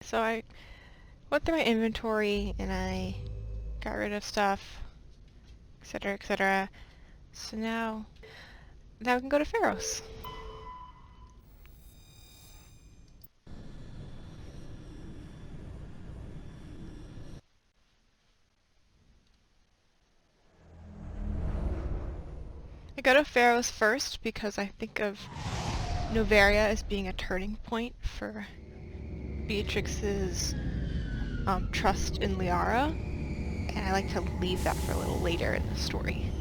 So I went through my inventory and I got rid of stuff, etc., etc. So now we can go to Pharos. I go to Pharos first because I think of Noveria as being a turning point for Beatrix's trust in Liara, and I like to leave that for a little later in the story.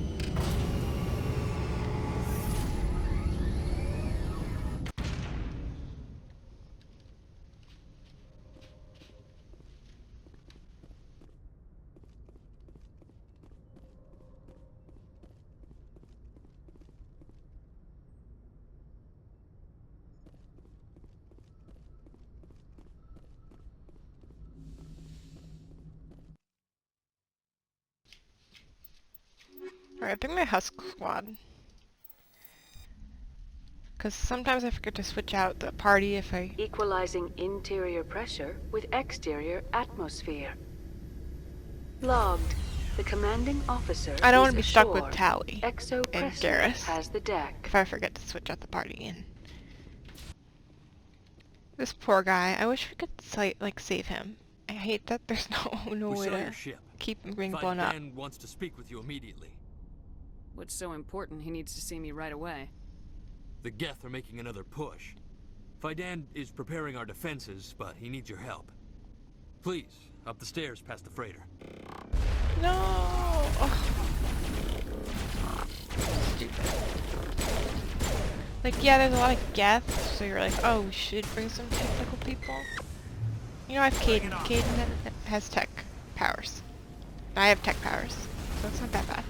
Alright, I bring my Husk Squad. Because sometimes I forget to switch out the party if I... Equalizing interior pressure with exterior atmosphere. Logged. The commanding officer I don't is want to be stuck with ashore. Tally Exo and Presley Garrus has the deck. if I forget to switch out the party. And this poor guy, I wish we could save him. I hate that there's no We way saw to your ship. keep him being blown up. Faydan wants to speak with you immediately. What's so important he needs to see me right away? The Geth are making another push. Faydan is preparing our defenses, but he needs your help. Please, up the stairs past the freighter. No! Oh. Stupid. Like, yeah, there's a lot of Geth, so you're like, oh, we should bring some technical people. You know, I have Kaidan. Kaidan has tech powers. I have tech powers, so it's not that bad.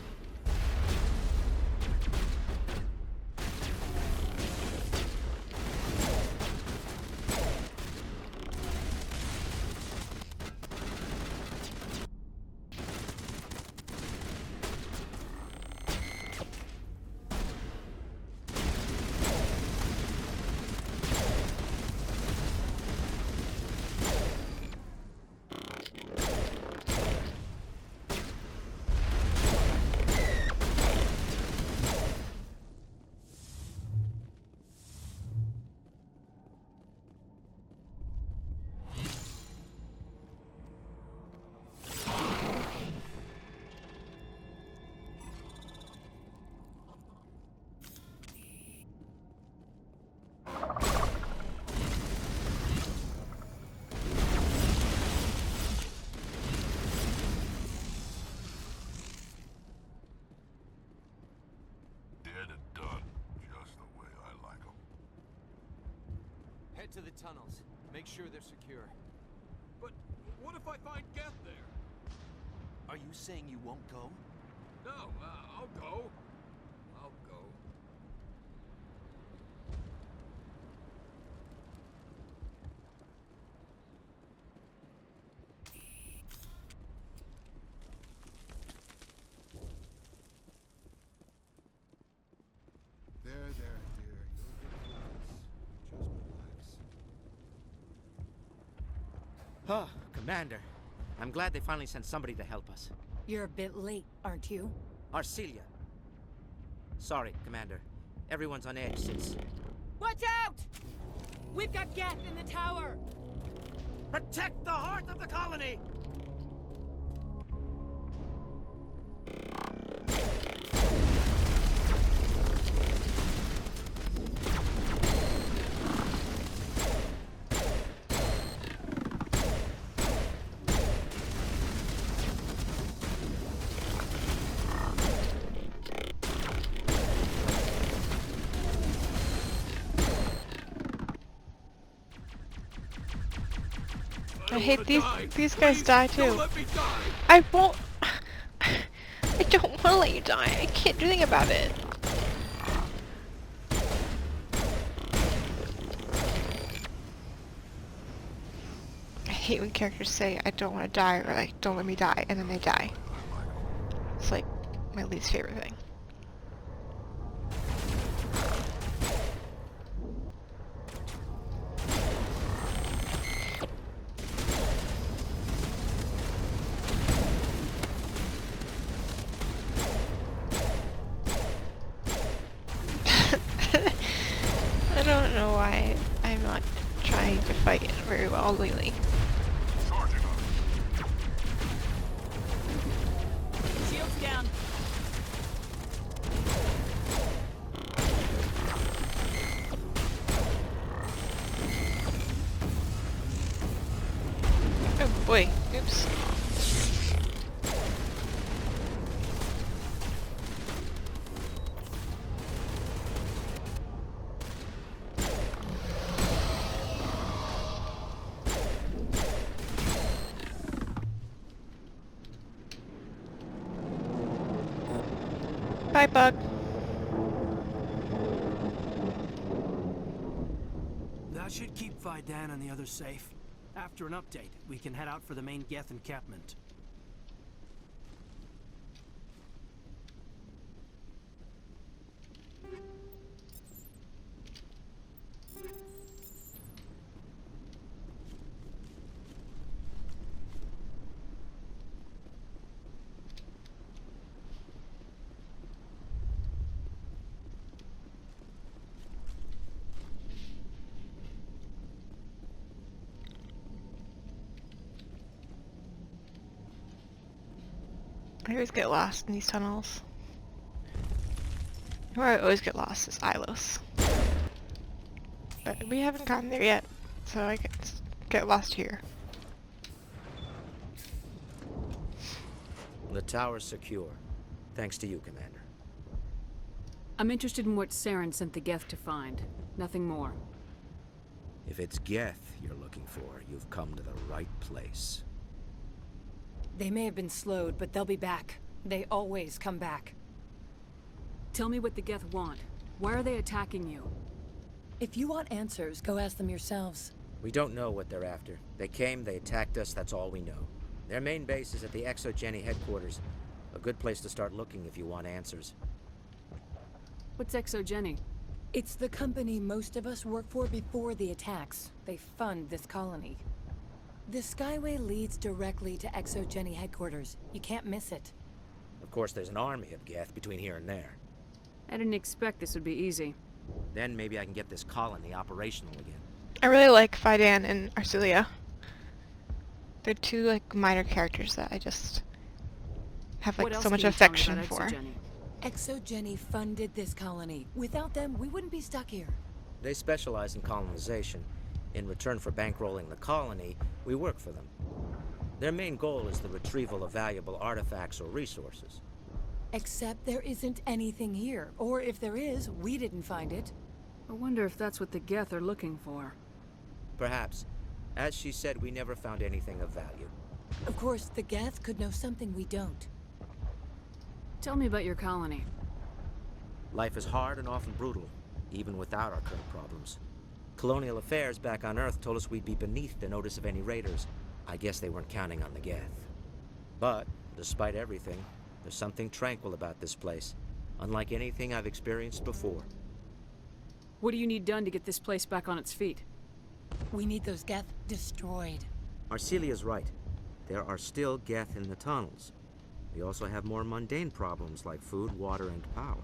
Head to the tunnels. Make sure they're secure. But what if I find Geth there? Are you saying you won't go? No, I'll go. I'll go. There, dear. You'll get through this. Just relax. Oh, Commander. I'm glad they finally sent somebody to help us. You're a bit late, aren't you? Arcelia. Sorry, Commander. Everyone's on edge since... Watch out! We've got Geth in the tower! Protect the heart of the colony! I hate these guys die too. Don't let me die. I won't. I don't want to let you die. I can't do anything about it. I hate when characters say I don't want to die or like don't let me die and then they die. It's like my least favorite thing. don't know why I'm not trying to fight very well lately. Shields down. Oh boy, oops. Bye, Bug. That should keep Vidan and the others safe. After an update, we can head out for the main Geth encampment. I always get lost in these tunnels. Where I always get lost is Ilos. But we haven't gotten there yet, so I get lost here. The tower's secure. Thanks to you, Commander. I'm interested in what Saren sent the Geth to find. Nothing more. If it's Geth you're looking for, you've come to the right place. They may have been slowed, but they'll be back. They always come back. Tell me what the Geth want. Why are they attacking you? If you want answers, go ask them yourselves. We don't know what they're after. They came, they attacked us, that's all we know. Their main base is at the ExoGeni headquarters. A good place to start looking if you want answers. What's ExoGeni? It's the company most of us work for before the attacks. They fund this colony. The Skyway leads directly to ExoGeni headquarters. You can't miss it. Of course, there's an army of Geth between here and there. I didn't expect this would be easy. Then maybe I can get this colony operational again. I really like Vidan and Arcelia. They're two like minor characters that I just have What like else so much can you tell me affection about for. ExoGeni? ExoGeni funded this colony. Without them, we wouldn't be stuck here. They specialize in colonization. In return for bankrolling the colony, we work for them. Their main goal is the retrieval of valuable artifacts or resources. Except there isn't anything here. Or if there is, we didn't find it. I wonder if that's what the Geth are looking for. Perhaps. As she said, we never found anything of value. Of course, the Geth could know something we don't. Tell me about your colony. Life is hard and often brutal, even without our current problems. Colonial affairs back on Earth told us we'd be beneath the notice of any raiders. I guess they weren't counting on the Geth. But, despite everything, there's something tranquil about this place, unlike anything I've experienced before. What do you need done to get this place back on its feet? We need those Geth destroyed. Arcelia's right. There are still Geth in the tunnels. We also have more mundane problems like food, water, and power.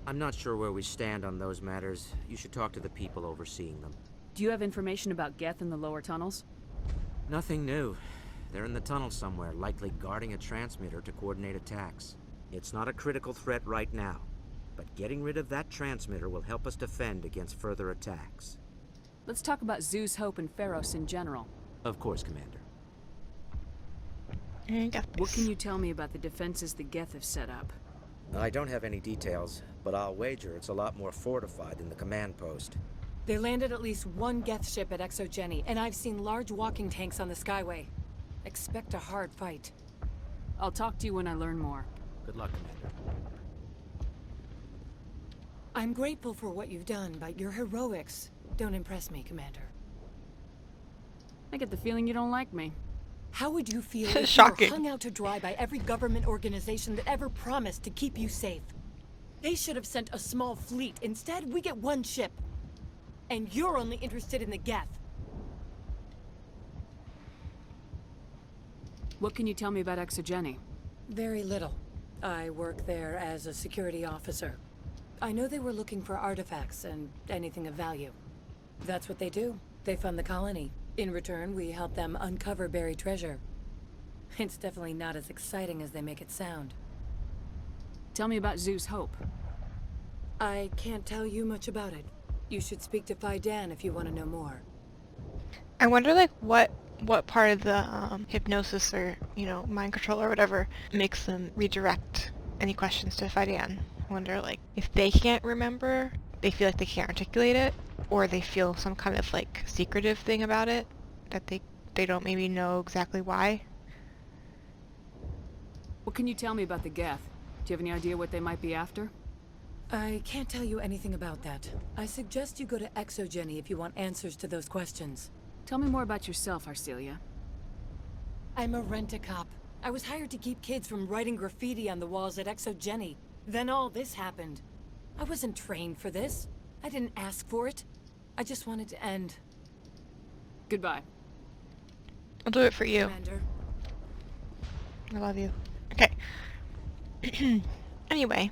I'm not sure where we stand on those matters. You should talk to the people overseeing them. Do you have information about Geth in the lower tunnels? Nothing new. They're in the tunnel somewhere, likely guarding a transmitter to coordinate attacks. It's not a critical threat right now, but getting rid of that transmitter will help us defend against further attacks. Let's talk about Zeus, Hope, and Pharos in general. Of course, Commander. I got this. What can you tell me about the defenses the Geth have set up? I don't have any details, but I'll wager it's a lot more fortified than the command post. They landed at least one Geth ship at ExoGeni, and I've seen large walking tanks on the Skyway. Expect a hard fight. I'll talk to you when I learn more. Good luck, Commander. I'm grateful for what you've done, but your heroics don't impress me, Commander. I get the feeling you don't like me. How would you feel if you were Shocking. hung out to dry by every government organization that ever promised to keep you safe? They should have sent a small fleet. Instead, we get one ship. And you're only interested in the Geth. What can you tell me about ExoGeni? Very little. I work there as a security officer. I know they were looking for artifacts and anything of value. That's what they do. They fund the colony. In return, we help them uncover buried treasure. It's definitely not as exciting as they make it sound. Tell me about Zeus Hope. I can't tell you much about it. You should speak to Phi Dan if you want to know more. I wonder, like, what part of the hypnosis or, you know, mind control or whatever makes them redirect any questions to Phi Dan. I wonder, like, if they can't remember, they feel like they can't articulate it, or they feel some kind of, like, secretive thing about it that they don't maybe know exactly why. What can you tell me about the Geth? Do you have any idea what they might be after? I can't tell you anything about that. I suggest you go to Exogeny if you want answers to those questions. Tell me more about yourself, Arcelia. I'm a rent-a-cop. I was hired to keep kids from writing graffiti on the walls at Exogeny. Then all this happened. I wasn't trained for this. I didn't ask for it. I just wanted to end. Goodbye. I'll do it for you. Commander. I love you. Okay. Anyway.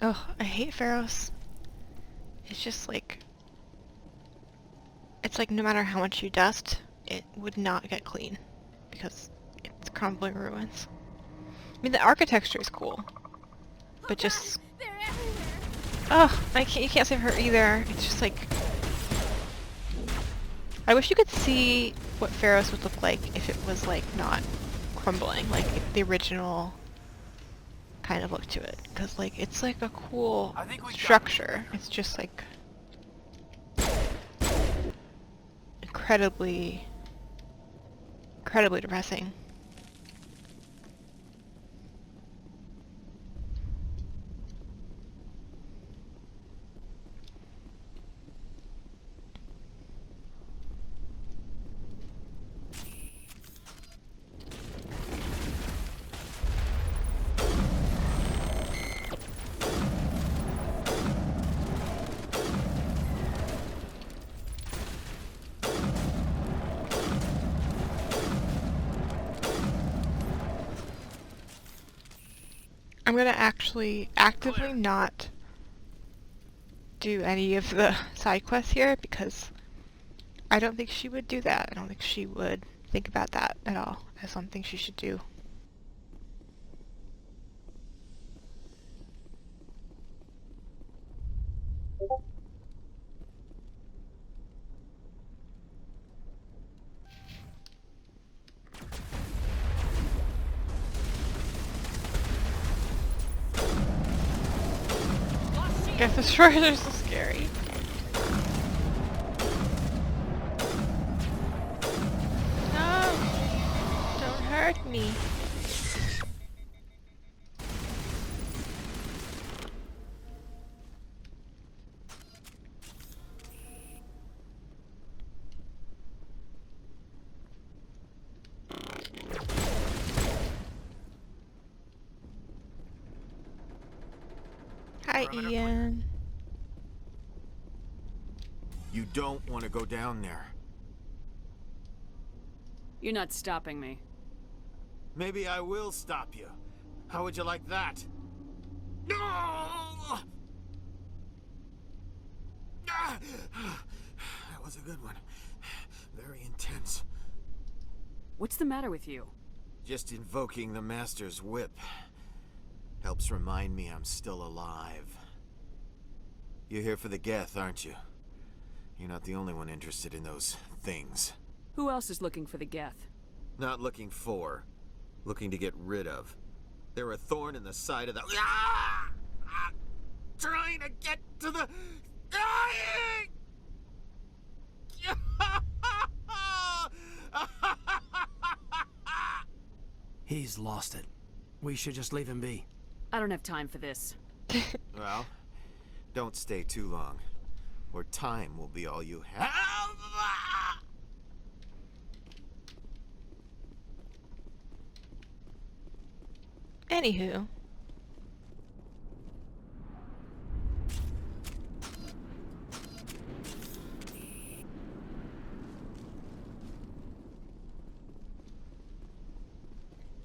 Oh, I hate Pharos. It's just like... It's like no matter how much you dust, it would not get clean. Because it's crumbling ruins. I mean, the architecture is cool. But just... Oh, you can't save her either. It's just like... I wish you could see what Pharos would look like if it was, like, not crumbling. Like, the original kind of look to it. Because, like, it's like a cool structure. It's just, like... incredibly depressing. I'm gonna actually actively not do any of the side quests here because I don't think she would do that. I don't think she would think about that at all as something she should do. Geth Destroyers are so scary. No! Don't hurt me. Hi, Ian. You don't want to go down there. You're not stopping me. Maybe I will stop you. How would you like that? No! That was a good one. Very intense. What's the matter with you? Just invoking the Master's whip helps remind me I'm still alive. You're here for the Geth, aren't you? You're not the only one interested in those things. Who else is looking for the Geth? Not looking for. Looking to get rid of. They're a thorn in the side of the... Ah! Ah! Trying to get to the... Dying! He's lost it. We should just leave him be. I don't have time for this. Well, don't stay too long, or time will be all you have. Anywho.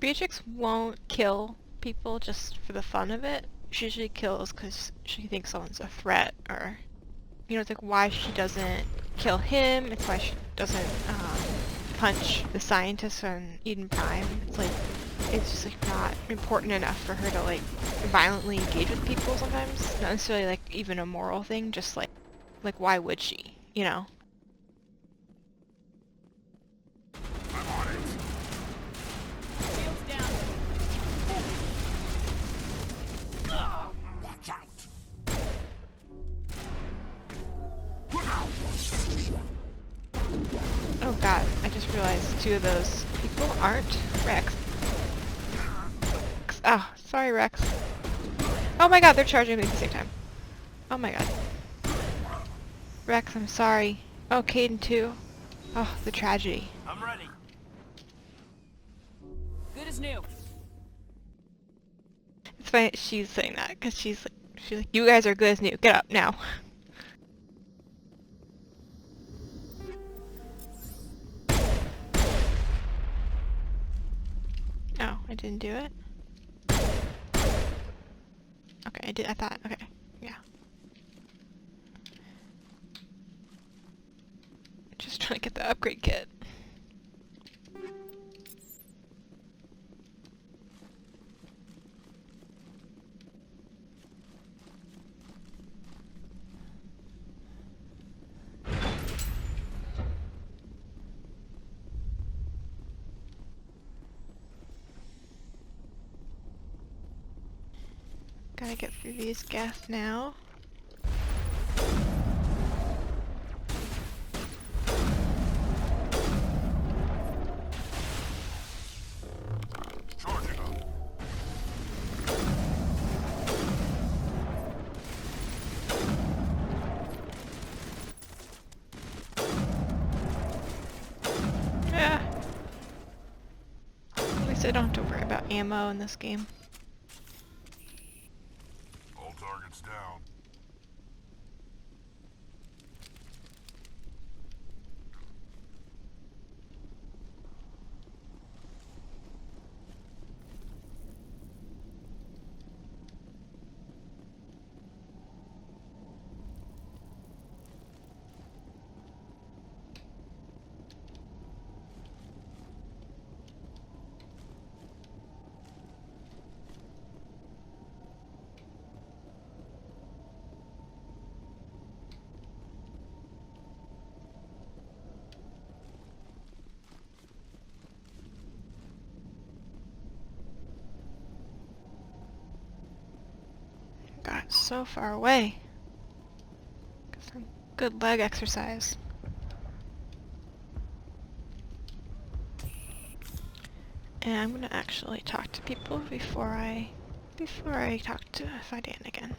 Beatrix won't kill people just for the fun of it. She usually kills because she thinks someone's a threat, or, you know, it's like why she doesn't kill him. It's why she doesn't punch the scientist on Eden Prime. It's like, it's just like not important enough for her to like violently engage with people sometimes. Not necessarily like even a moral thing, just like why would she, you know? I'm on it. Shields down. Watch out. Oh god, I just realized two of those people aren't Rex. Oh, sorry Rex. Oh my god, they're charging me at the same time. Oh my god. Rex, I'm sorry. Oh, Caden too. Oh, the tragedy. I'm ready. Good as new. It's funny that she's saying that, because she's like, you guys are good as new. Get up now. Oh, I didn't do it? Okay, I did. I thought. Okay, yeah. Just trying to get the upgrade kit. Gotta get through these gas now. Charging up. Yeah. At least I don't have to worry about ammo in this game. All targets down. God, it's so far away. Got some good leg exercise. And I'm gonna actually talk to people before I talk to Fidan again.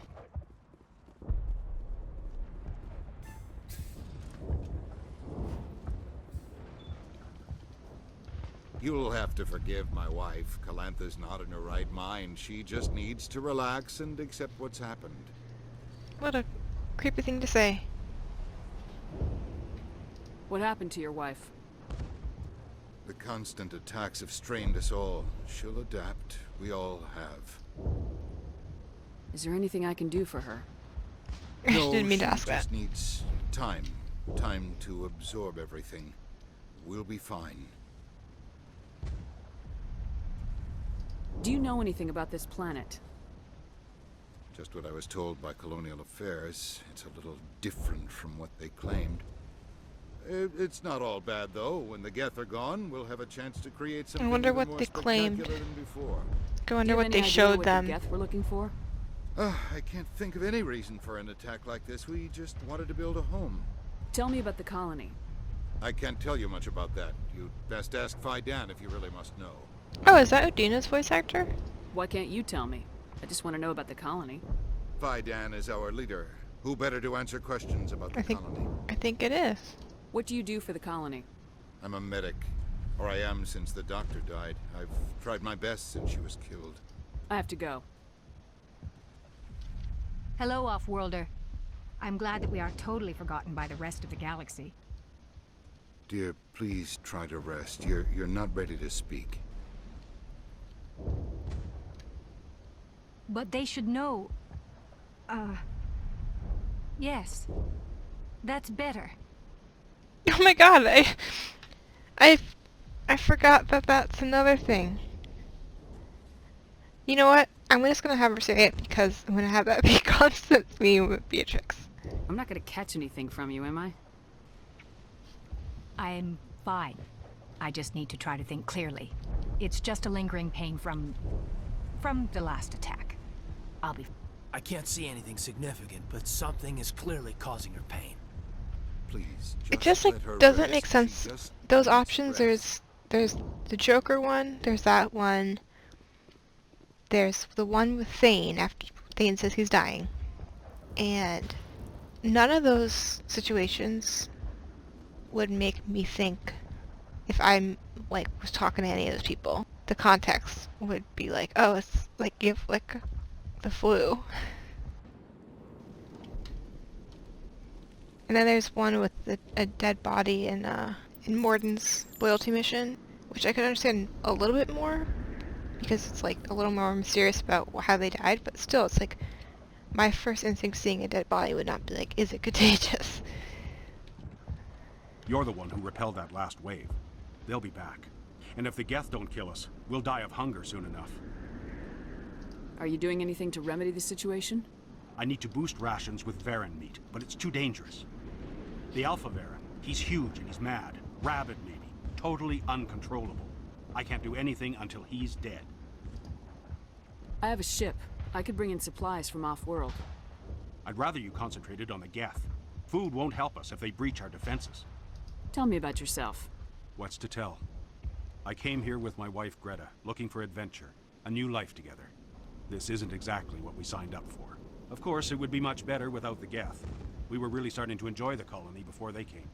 You'll have to forgive my wife. Calantha's not in her right mind. She just needs to relax and accept what's happened. What a creepy thing to say. What happened to your wife? The constant attacks have strained us all. She'll adapt. We all have. Is there anything I can do for her? I didn't mean to ask she that. just needs time. Time to absorb everything. We'll be fine. Do you know anything about this planet? Just what I was told by Colonial Affairs. It's a little different from what they claimed. It's not all bad, though. When the Geth are gone, we'll have a chance to create something I wonder even what more they claimed. spectacular than before. I wonder Do you have what any they idea showed what them. the Geth were looking for? I can't think of any reason for an attack like this. We just wanted to build a home. Tell me about the colony. I can't tell you much about that. You'd best ask Fidan if you really must know. Oh, is that Udina's voice actor? Why can't you tell me? I just want to know about the colony. Fidan is our leader. Who better to answer questions about the colony? I think it is. What do you do for the colony? I'm a medic. Or I am since the doctor died. I've tried my best since she was killed. I have to go. Hello, Off-Worlder. I'm glad that we are totally forgotten by the rest of the galaxy. Dear, please try to rest. You're not ready to speak. But they should know. Yes. That's better. Oh my god, I forgot that that's another thing. You know what? I'm just gonna have her say it because I'm gonna have that be constant theme with Beatrix. I'm not gonna catch anything from you, am I? I'm fine. I just need to try to think clearly. It's just a lingering pain from the last attack. I'll be... I can't see anything significant, but something is clearly causing her pain. Please, It just like doesn't make sense. Those options, there's the Joker one, there's that one, there's the one with Thane after Thane says he's dying, and none of those situations would make me think, if I'm like was talking to any of those people, the context would be like, oh, it's like you have like the flu. And then there's one with a dead body in Morden's loyalty mission, which I could understand a little bit more, because it's like a little more mysterious about how they died, but still, it's like, my first instinct seeing a dead body would not be like, is it contagious? You're the one who repelled that last wave. They'll be back. And if the Geth don't kill us, we'll die of hunger soon enough. Are you doing anything to remedy the situation? I need to boost rations with Varen meat, but it's too dangerous. The Alpha Varen, he's huge and he's mad. Rabid, maybe. Totally uncontrollable. I can't do anything until he's dead. I have a ship. I could bring in supplies from off-world. I'd rather you concentrated on the Geth. Food won't help us if they breach our defenses. Tell me about yourself. What's to tell? I came here with my wife Greta, looking for adventure, a new life together. This isn't exactly what we signed up for. Of course, it would be much better without the Geth. We were really starting to enjoy the colony before they came.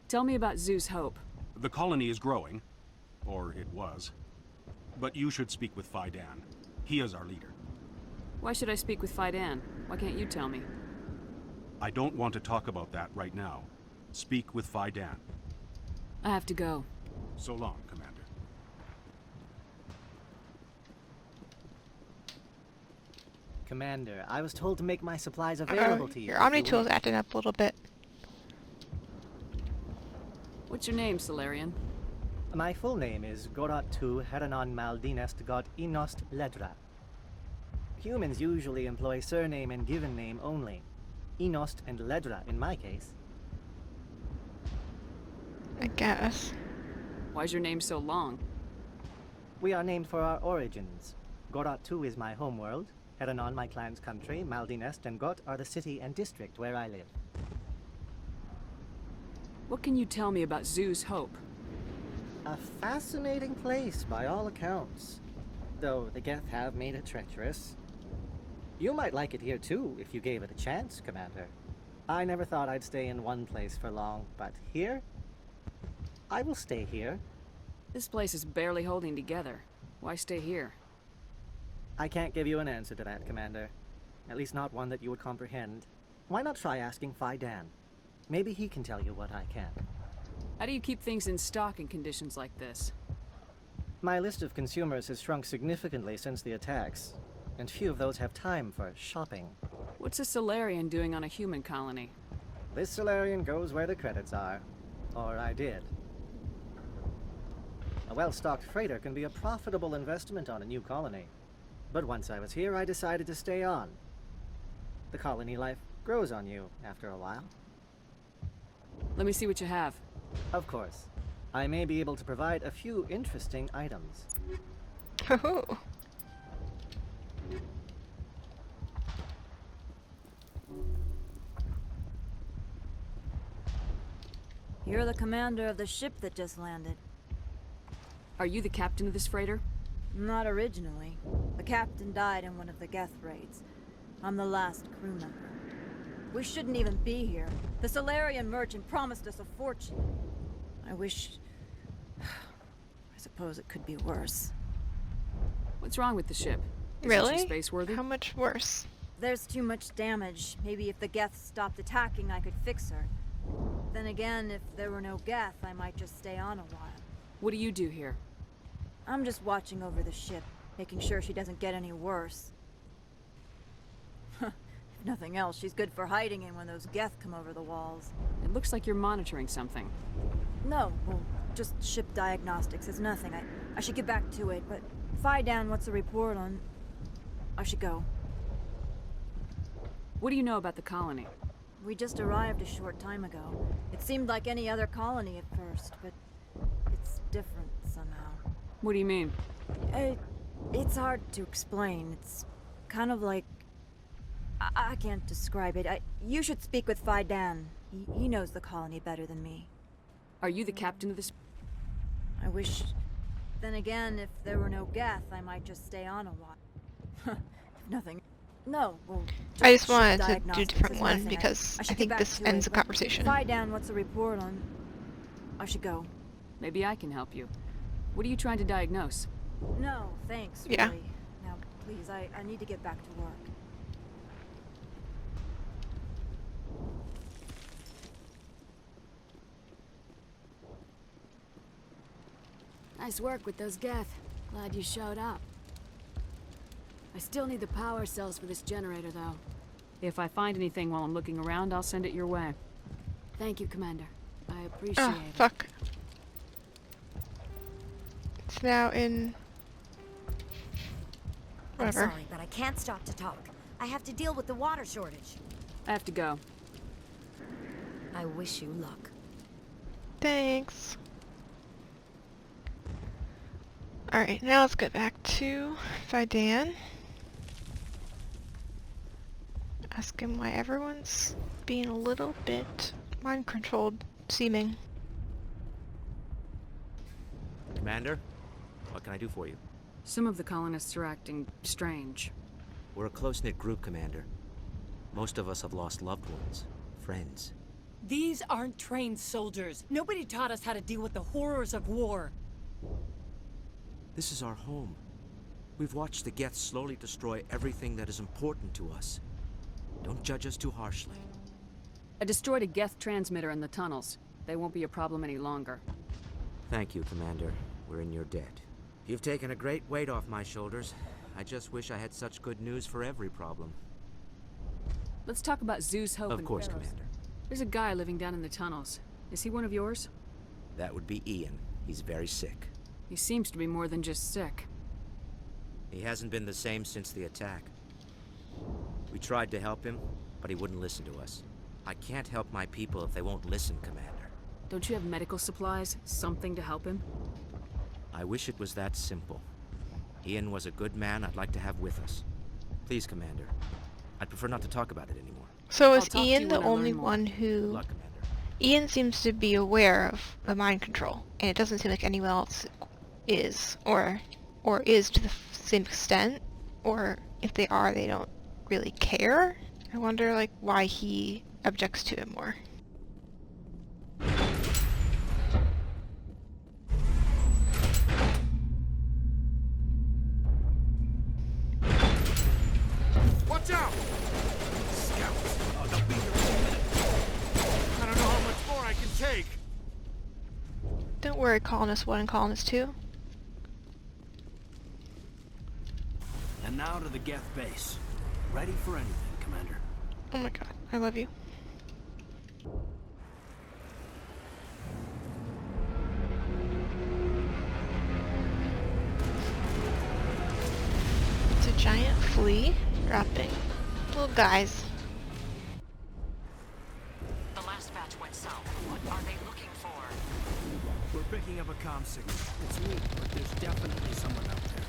Tell me about Zeus Hope. The colony is growing. Or it was. But you should speak with Faidan. He is our leader. Why should I speak with Faidan? Why can't you tell me? I don't want to talk about that right now. Speak with Faidan. I have to go. So long, Commander. Commander, I was told to make my supplies available to you. Your Omni-tool's acting up a little bit. What's your name, Solarian? My full name is Gorat Tu Heranon Maldinest God Inost Ledra. Humans usually employ surname and given name only. Inost and Ledra in my case. I guess. Why's your name so long? We are named for our origins. Gorat Tu is my homeworld, Heranon my clan's country, Maldinest and Got are the city and district where I live. What can you tell me about Zeus Hope? A fascinating place by all accounts, though the Geth have made it treacherous. You might like it here too, if you gave it a chance, Commander. I never thought I'd stay in one place for long, but here? I will stay here. This place is barely holding together. Why stay here? I can't give you an answer to that, Commander. At least not one that you would comprehend. Why not try asking Faidan? Maybe he can tell you what I can. How do you keep things in stock in conditions like this? My list of consumers has shrunk significantly since the attacks, and few of those have time for shopping. What's a Solarian doing on a human colony? This Solarian goes where the credits are. Or I did. A well-stocked freighter can be a profitable investment on a new colony. But once I was here, I decided to stay on. The colony life grows on you after a while. Let me see what you have. Of course. I may be able to provide a few interesting items. Oh. You're the commander of the ship that just landed. Are you the captain of this freighter? Not originally. The captain died in one of the Geth raids. I'm the last crew member. We shouldn't even be here. The Solarian merchant promised us a fortune. I wish... I suppose it could be worse. What's wrong with the ship? Really? Isn't she spaceworthy? How much worse? There's too much damage. Maybe if the Geth stopped attacking, I could fix her. Then again, if there were no Geth, I might just stay on a while. What do you do here? I'm just watching over the ship, making sure she doesn't get any worse. If nothing else, she's good for hiding in when those Geth come over the walls. It looks like you're monitoring something. No, well, just ship diagnostics. It's nothing. I should get back to it, but Faidan, what's the report on... I should go. What do you know about the colony? We just arrived a short time ago. It seemed like any other colony at first, but it's different somehow. What do you mean? It's hard to explain. It's kind of like... I can't describe it. You should speak with Faidan. He knows the colony better than me. Are you the captain of this? I wish... Then again, if there were no Geth, I might just stay on a while. If nothing... No, well... I just wanted to do a diagnostics different is one nothing. because I should think get this back to ends it, the but conversation. Faidan, what's the report on... I should go. Maybe I can help you. What are you trying to diagnose? No, thanks, Yeah. really. Now, please, I need to get back to work. Nice work with those Geth. Glad you showed up. I still need the power cells for this generator, though. If I find anything while I'm looking around, I'll send it your way. Thank you, Commander. I appreciate Oh, it. fuck. It's now in... I'm Whatever. sorry, but I can't stop to talk. I have to deal with the water shortage. I have to go. I wish you luck. Thanks. Alright, now let's get back to Faidan. Ask him why everyone's being a little bit mind-controlled seeming. Commander, what can I do for you? Some of the colonists are acting strange. We're a close-knit group, Commander. Most of us have lost loved ones, friends. These aren't trained soldiers. Nobody taught us how to deal with the horrors of war. This is our home. We've watched the Geth slowly destroy everything that is important to us. Don't judge us too harshly. I destroyed a Geth transmitter in the tunnels. They won't be a problem any longer. Thank you, Commander. We're in your debt. You've taken a great weight off my shoulders. I just wish I had such good news for every problem. Let's talk about Zeus, Hope, Of and course, Pharos. Commander. There's a guy living down in the tunnels. Is he one of yours? That would be Ian. He's very sick. He seems to be more than just sick. He hasn't been the same since the attack. We tried to help him, but he wouldn't listen to us. I can't help my people if they won't listen, Commander. Don't you have medical supplies? Something to help him? I wish it was that simple. Ian was a good man I'd like to have with us. Please, Commander. I'd prefer not to talk about it anymore. So I'll is talk to Ian you the when I learn only more. one who... Good luck, Commander. Ian seems to be aware of the mind control, and it doesn't seem like anyone else is, or is to the same extent, or if they are, they don't really care. I wonder, like, why he objects to it more. Watch out! Scouts! Oh, they'll be here in a minute. I don't know how much more I can take. Don't worry, Colonist 1 and Colonist 2. And now to the Geth base. Ready for anything, Commander. Oh my god, I love you. It's a giant flea dropping little guys. The last batch went south. What are they looking for? We're picking up a comm signal. It's weak, but there's definitely someone out there.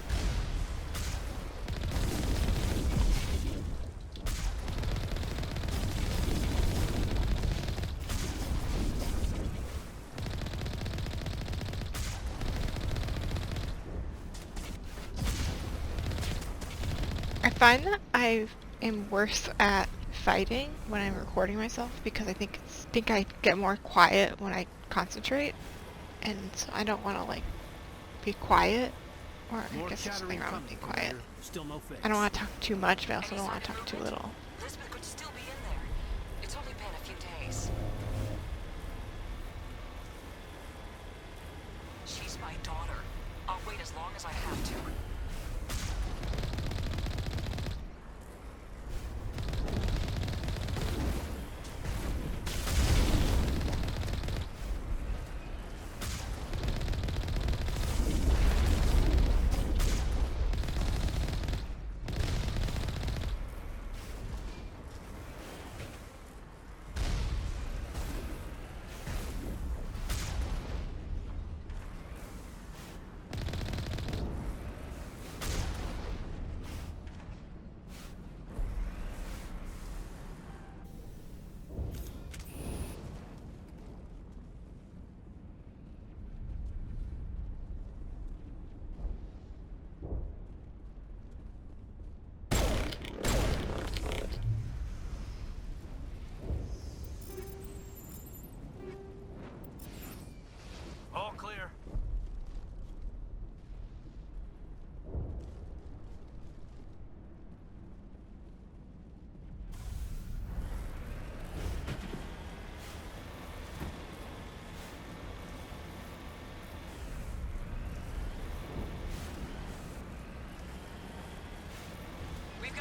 I find that I am worse at fighting when I'm recording myself because I think I get more quiet when I concentrate, and so I don't want to like be quiet, or I More guess there's something chattering wrong with being coming, quiet. Commander. Still no fix. I don't want to talk too much, but I also don't want to talk too little. Lisbeth could still be in there. It's only been a few days. She's my daughter. I'll wait as long as I have to.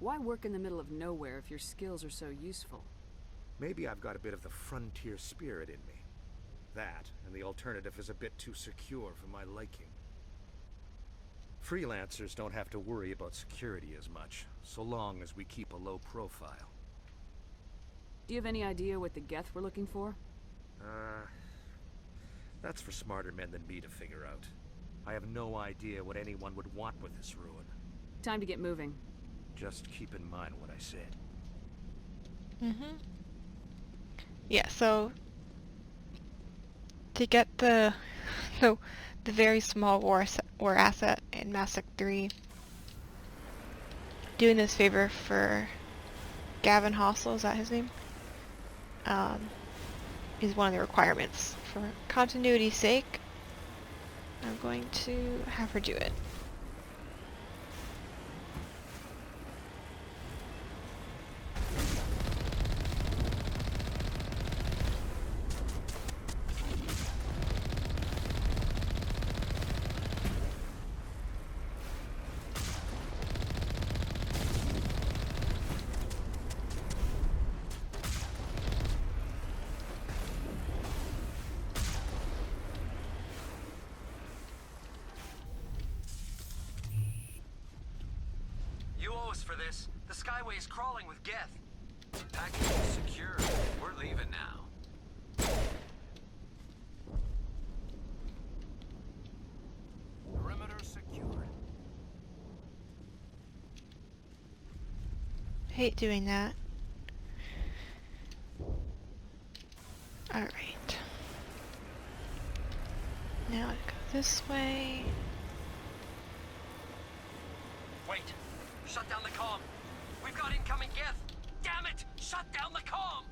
Why work in the middle of nowhere if your skills are so useful? Maybe I've got a bit of the frontier spirit in me. That, and the alternative is a bit too secure for my liking. Freelancers don't have to worry about security as much, so long as we keep a low profile. Do you have any idea what the Geth were looking for? That's for smarter men than me to figure out. I have no idea what anyone would want with this ruin. Time to get moving. Just keep in mind what I said. Mm-hmm. Yeah, so to get the very small war asset in Mass Effect 3, doing this favor for Gavin Hossel, is that his name? Is one of the requirements. For continuity's sake, I'm going to have her do it. You owe us for this. The Skyway is crawling with Geth. Package is secure. We're leaving now. Perimeter secured. Hate doing that. Alright. Now I go this way. Wait. Shut down the comm. We've got incoming Geth. Damn it! Shut down the comm!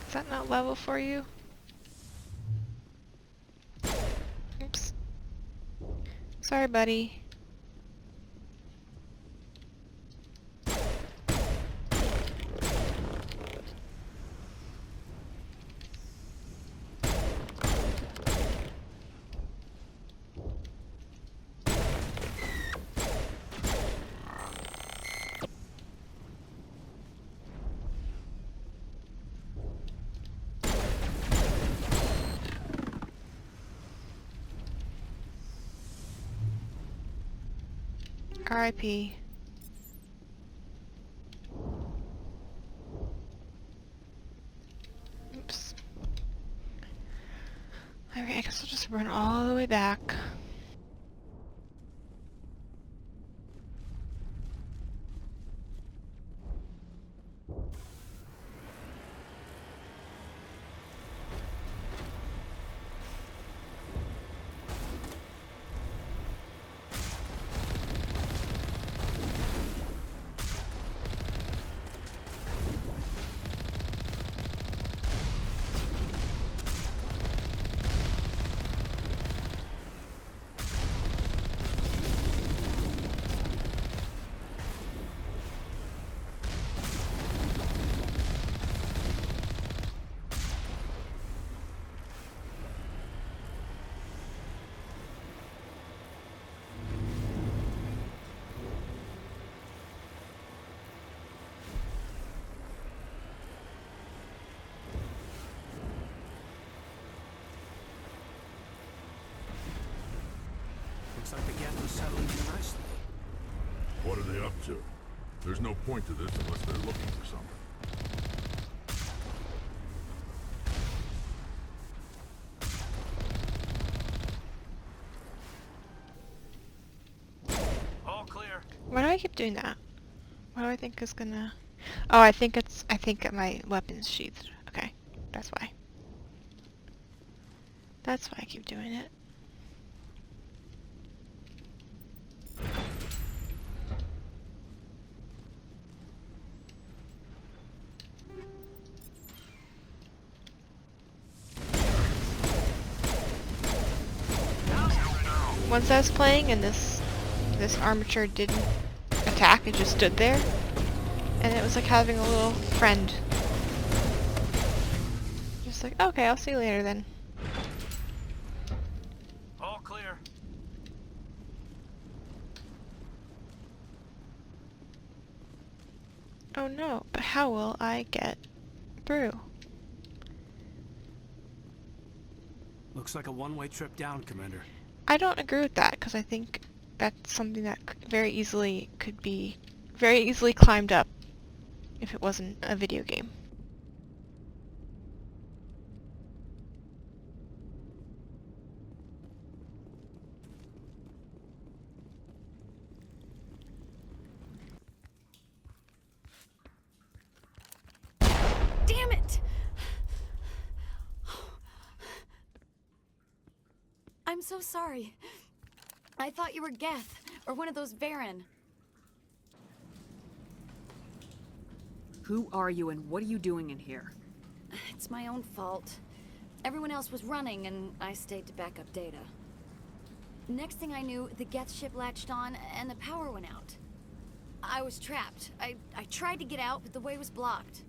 Is that not level for you? Oops. Sorry, buddy. R.I.P. Oops. Alright, I guess I'll just run all the way back. Looks like the Geth is settling in nicely. What are they up to? There's no point to this unless they're looking for something. All clear. Why do I keep doing that? What do I think is gonna... Oh, I think my weapon's sheathed. Okay, that's why. That's why I keep doing it. Once I was playing and this armature didn't attack, it just stood there. And it was like having a little friend. Just like, okay, I'll see you later then. All clear. Oh no, but how will I get through? Looks like a one-way trip down, Commander. I don't agree with that, because I think that's something that very easily could be very easily climbed up if it wasn't a video game. Damn it! I'm so sorry. I thought you were Geth, or one of those Varen. Who are you and what are you doing in here? It's my own fault. Everyone else was running, and I stayed to back up data. Next thing I knew, the Geth ship latched on, and the power went out. I was trapped. I tried to get out, but the way was blocked.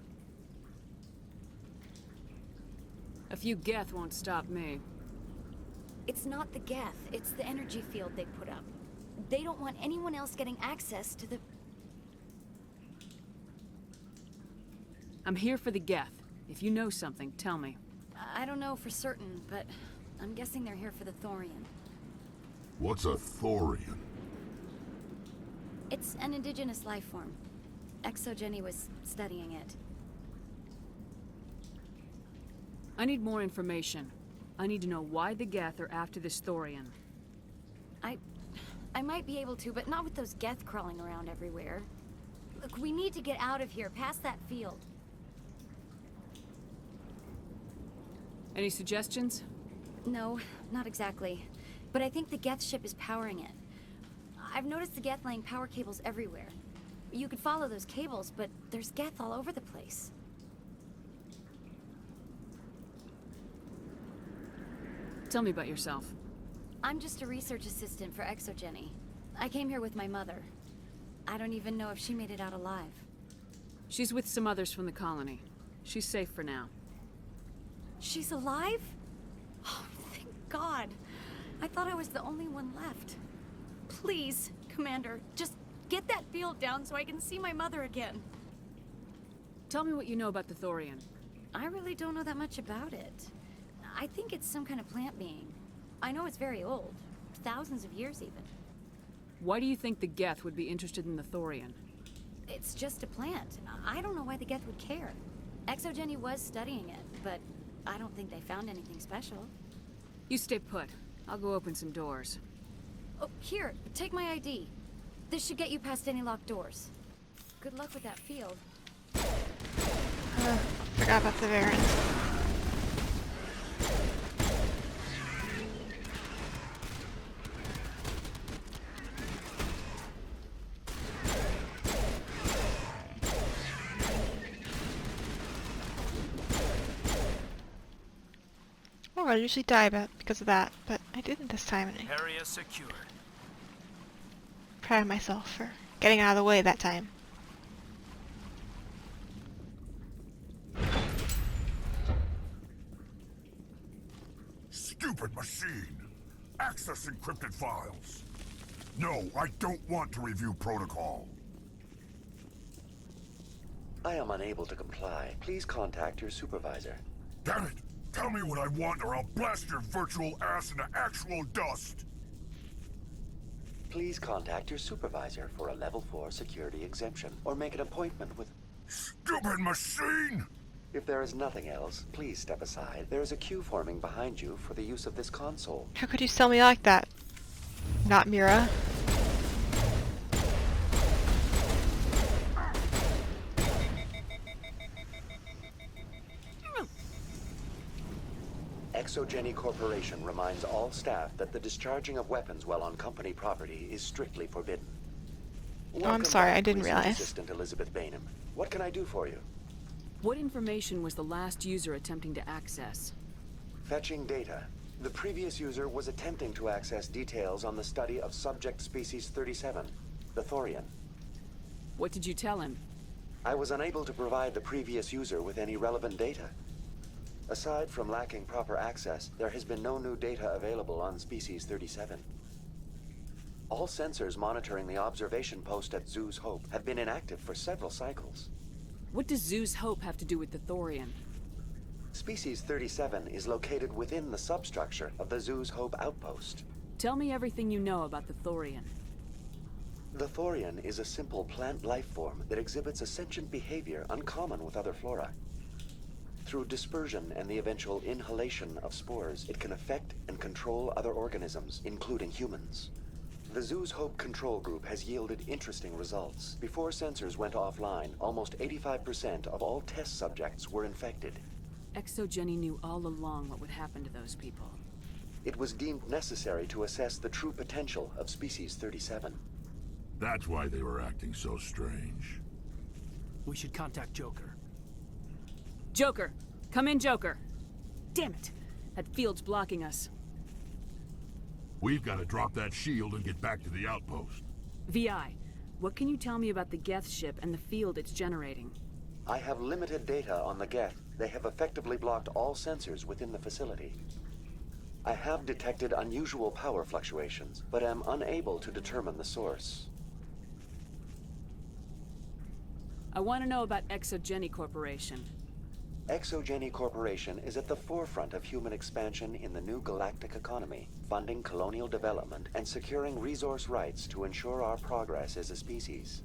A few Geth won't stop me. It's not the Geth, it's the energy field they put up. They don't want anyone else getting access to the... I'm here for the Geth. If you know something, tell me. I don't know for certain, but I'm guessing they're here for the Thorian. What's a Thorian? It's an indigenous life form. ExoGeni was studying it. I need more information. I need to know why the Geth are after this Thorian. I might be able to, but not with those Geth crawling around everywhere. Look, we need to get out of here, past that field. Any suggestions? No, not exactly. But I think the Geth ship is powering it. I've noticed the Geth laying power cables everywhere. You could follow those cables, but there's Geth all over the place. Tell me about yourself. I'm just a research assistant for ExoGeni. I came here with my mother. I don't even know if she made it out alive. She's with some others from the colony. She's safe for now. She's alive? Oh, thank God. I thought I was the only one left. Please, Commander, just get that field down so I can see my mother again. Tell me what you know about the Thorian. I really don't know that much about it. I think it's some kind of plant being. I know it's very old. Thousands of years, even. Why do you think the Geth would be interested in the Thorian? It's just a plant. I don't know why the Geth would care. ExoGeni was studying it, but I don't think they found anything special. You stay put. I'll go open some doors. Oh, here, take my ID. This should get you past any locked doors. Good luck with that field. Forgot about the Varens. Oh, I usually die because of that, but I didn't this time, and I'm Area secured. proud of myself for getting out of the way that time. Stupid machine! Access encrypted files! No, I don't want to review protocol. I am unable to comply. Please contact your supervisor. Damn it! Tell me what I want or I'll blast your virtual ass into actual dust! Please contact your supervisor for a level 4 security exemption, or make an appointment with... Stupid machine! If there is nothing else, please step aside. There is a queue forming behind you for the use of this console. How could you sell me like that? Not Mira. ExoGeni Corporation reminds all staff that the discharging of weapons while on company property is strictly forbidden. Oh, I'm sorry, I didn't Research realize. Assistant Elizabeth Bainham. What can I do for you? What information was the last user attempting to access? Fetching data. The previous user was attempting to access details on the study of subject species 37, the Thorian. What did you tell him? I was unable to provide the previous user with any relevant data. Aside from lacking proper access, there has been no new data available on species 37. All sensors monitoring the observation post at Zeus Hope have been inactive for several cycles. What does Zeus Hope have to do with the Thorian? Species 37 is located within the substructure of the Zeus Hope outpost. Tell me everything you know about the Thorian. The Thorian is a simple plant life form that exhibits a sentient behavior uncommon with other flora. Through dispersion and the eventual inhalation of spores, it can affect and control other organisms, including humans. The Zeus Hope control group has yielded interesting results. Before sensors went offline, almost 85% of all test subjects were infected. ExoGeni knew all along what would happen to those people. It was deemed necessary to assess the true potential of Species 37. That's why they were acting so strange. We should contact Joker. Joker! Come in, Joker! Damn it! That field's blocking us. We've got to drop that shield and get back to the outpost. VI, what can you tell me about the Geth ship and the field it's generating? I have limited data on the Geth. They have effectively blocked all sensors within the facility. I have detected unusual power fluctuations, but am unable to determine the source. I want to know about ExoGeni Corporation. ExoGeni Corporation is at the forefront of human expansion in the new galactic economy, funding colonial development and securing resource rights to ensure our progress as a species.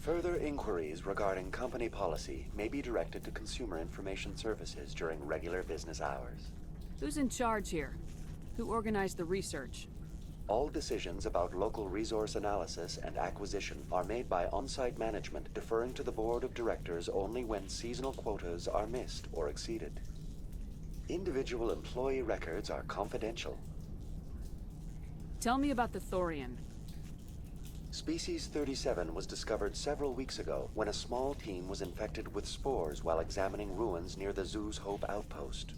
Further inquiries regarding company policy may be directed to Consumer Information Services during regular business hours. Who's in charge here? Who organized the research? All decisions about local resource analysis and acquisition are made by on-site management, deferring to the board of directors only when seasonal quotas are missed or exceeded. Individual employee records are confidential. Tell me about the Thorian. Species 37 was discovered several weeks ago when a small team was infected with spores while examining ruins near the Zeus Hope outpost.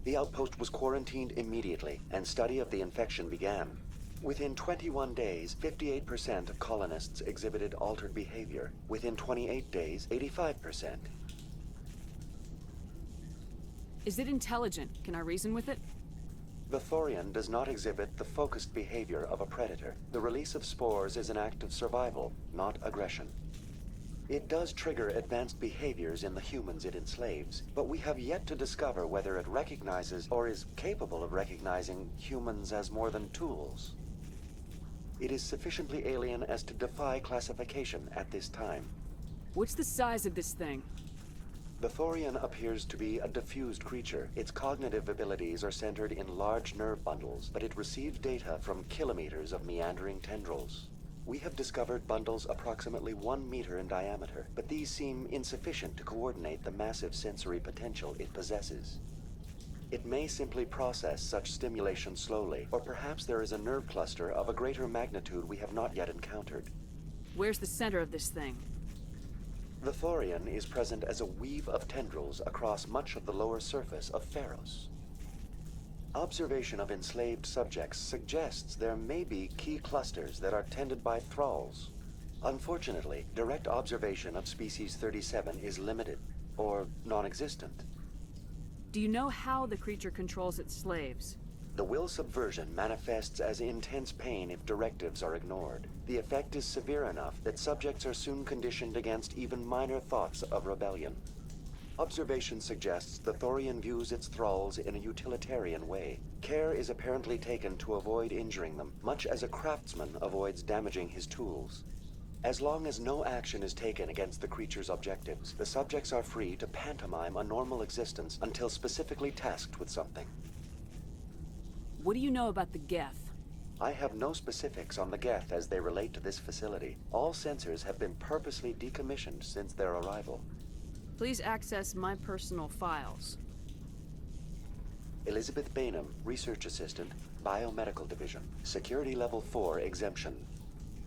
The outpost was quarantined immediately, and study of the infection began. Within 21 days, 58% of colonists exhibited altered behavior. Within 28 days, 85%. Is it intelligent? Can I reason with it? The Thorian does not exhibit the focused behavior of a predator. The release of spores is an act of survival, not aggression. It does trigger advanced behaviors in the humans it enslaves, but we have yet to discover whether it recognizes or is capable of recognizing humans as more than tools. It is sufficiently alien as to defy classification at this time. What's the size of this thing? The Thorian appears to be a diffused creature. Its cognitive abilities are centered in large nerve bundles, but it receives data from kilometers of meandering tendrils. We have discovered bundles approximately 1 meter in diameter, but these seem insufficient to coordinate the massive sensory potential it possesses. It may simply process such stimulation slowly, or perhaps there is a nerve cluster of a greater magnitude we have not yet encountered. Where's the center of this thing? The Thorian is present as a weave of tendrils across much of the lower surface of Pharos. Observation of enslaved subjects suggests there may be key clusters that are tended by thralls. Unfortunately, direct observation of Species 37 is limited, or non-existent. Do you know how the creature controls its slaves? The will subversion manifests as intense pain if directives are ignored. The effect is severe enough that subjects are soon conditioned against even minor thoughts of rebellion. Observation suggests the Thorian views its thralls in a utilitarian way. Care is apparently taken to avoid injuring them, much as a craftsman avoids damaging his tools. As long as no action is taken against the creature's objectives, the subjects are free to pantomime a normal existence until specifically tasked with something. What do you know about the Geth? I have no specifics on the Geth as they relate to this facility. All sensors have been purposely decommissioned since their arrival. Please access my personal files. Elizabeth Bainham, Research Assistant, Biomedical Division, Security Level 4 exemption.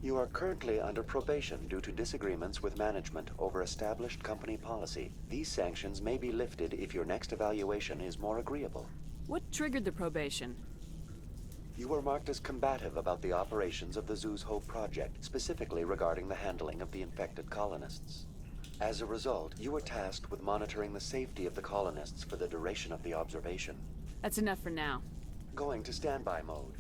You are currently under probation due to disagreements with management over established company policy. These sanctions may be lifted if your next evaluation is more agreeable. What triggered the probation? You were marked as combative about the operations of the Zeus Hope project, specifically regarding the handling of the infected colonists. As a result, you were tasked with monitoring the safety of the colonists for the duration of the observation. That's enough for now. Going to standby mode.